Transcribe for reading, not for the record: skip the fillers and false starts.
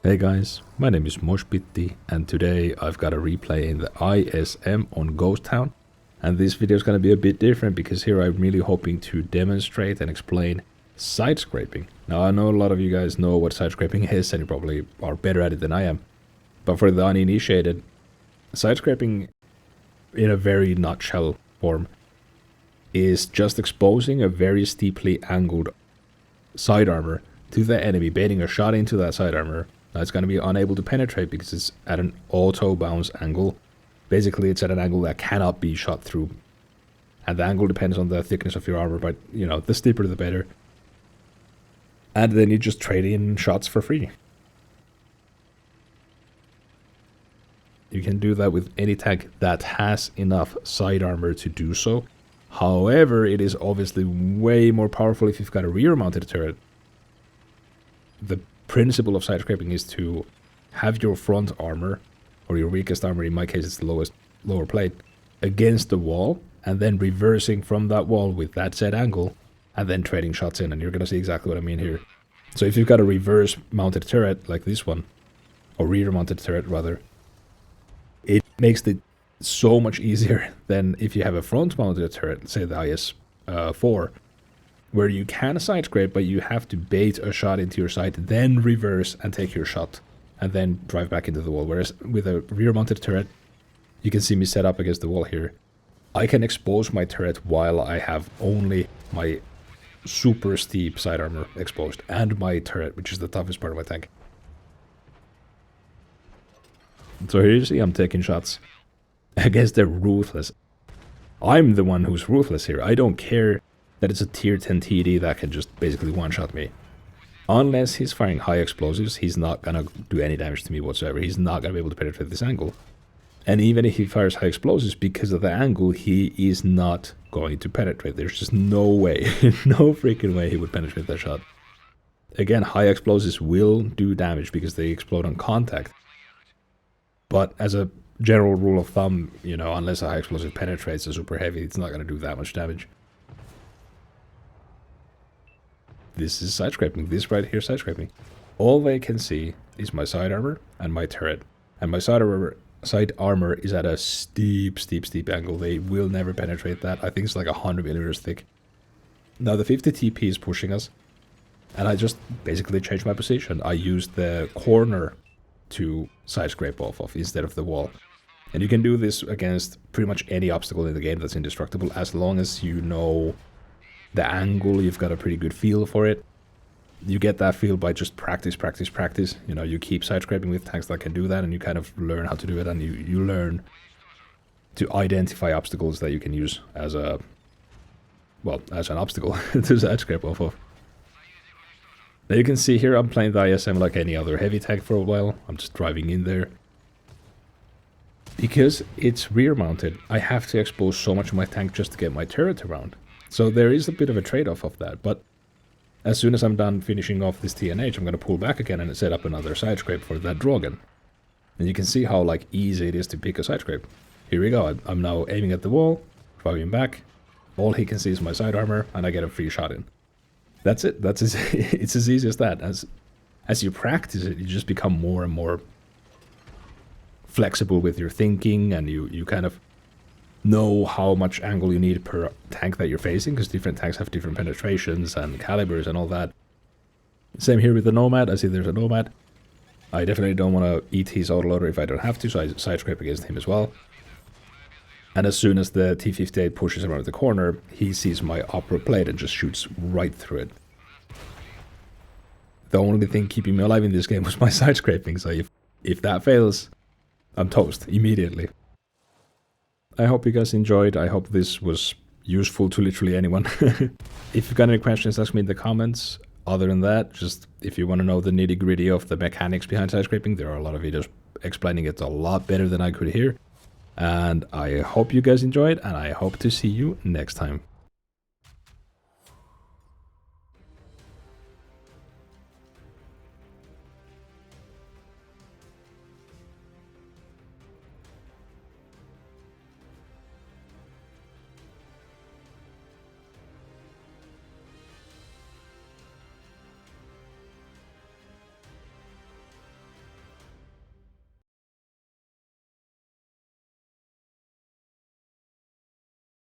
Hey guys, my name is Moshpitti and today I've got a replay in the ISM on Ghost Town, and this video is going to be a bit different because here I'm really hoping to demonstrate and explain side scraping. Now I know a lot of you guys know what side scraping is and you probably are better at it than I am, but for the uninitiated, side scraping in a very nutshell form is just exposing a very steeply angled side armor to the enemy, baiting a shot into that side armor. Now it's going to be unable to penetrate because it's at an auto bounce angle. Basically, it's at an angle that cannot be shot through. And the angle depends on the thickness of your armor, but, you know, the steeper the better. And then you just trade in shots for free. You can do that with any tank that has enough side armor to do so. However, it is obviously way more powerful if you've got a rear-mounted turret. The principle of side scraping is to have your front armor, or your weakest armor, in my case it's the lower plate, against the wall, and then reversing from that wall with that set angle, and then trading shots in, and you're going to see exactly what I mean here. So if you've got a reverse mounted turret like this one, or rear mounted turret rather, it makes it so much easier than if you have a front mounted turret, say the IS-4, where you can side scrape, but you have to bait a shot into your sight, then reverse and take your shot, and then drive back into the wall. Whereas with a rear-mounted turret, you can see me set up against the wall here. I can expose my turret while I have only my super steep side armor exposed, and my turret, which is the toughest part of my tank. So here you see I'm taking shots. I guess they're ruthless. I'm the one who's ruthless here. I don't care that it's a tier 10 TD that can just basically one-shot me. Unless he's firing high explosives, he's not gonna do any damage to me whatsoever. He's not gonna be able to penetrate this angle. And even if he fires high explosives, because of the angle, he is not going to penetrate. There's just no way, no freaking way he would penetrate that shot. Again, high explosives will do damage because they explode on contact. But as a general rule of thumb, you know, unless a high explosive penetrates a super heavy, it's not gonna do that much damage. This is side scraping. This right here, side scraping. All they can see is my side armor and my turret. And my side armor is at a steep angle. They will never penetrate that. I think it's like 100 millimeters thick. Now the 50 TP is pushing us, and I just basically changed my position. I used the corner to side scrape off of instead of the wall. And you can do this against pretty much any obstacle in the game that's indestructible, as long as you know the angle. You've got a pretty good feel for it. You get that feel by just practice. You know, you keep side scraping with tanks that can do that, and you kind of learn how to do it, and you learn to identify obstacles that you can use as a, well, as an obstacle to side scrape off of. Now you can see here I'm playing the ISM like any other heavy tank for a while. I'm just driving in there. Because it's rear mounted, I have to expose so much of my tank just to get my turret around. So there is a bit of a trade-off of that, but as soon as I'm done finishing off this TNH, I'm going to pull back again and set up another side scrape for that Drogon. And you can see how like easy it is to pick a side scrape. Here we go, I'm now aiming at the wall, driving back, all he can see is my side armor, and I get a free shot in. That's it, it's as easy as that. As you practice it, you just become more and more flexible with your thinking, and you kind of know how much angle you need per tank that you're facing, because different tanks have different penetrations and calibers and all that. Same here with the Nomad. I see there's a Nomad. I definitely don't want to eat his autoloader if I don't have to, so I side scrape against him as well. And as soon as the T-58 pushes around the corner, he sees my upper plate and just shoots right through it. The only thing keeping me alive in this game was my side scraping, so if that fails, I'm toast immediately. I hope you guys enjoyed. I hope this was useful to literally anyone. If you've got any questions, ask me in the comments. Other than that, just if you want to know the nitty-gritty of the mechanics behind side scraping, there are a lot of videos explaining it a lot better than I could here. And I hope you guys enjoyed, and I hope to see you next time.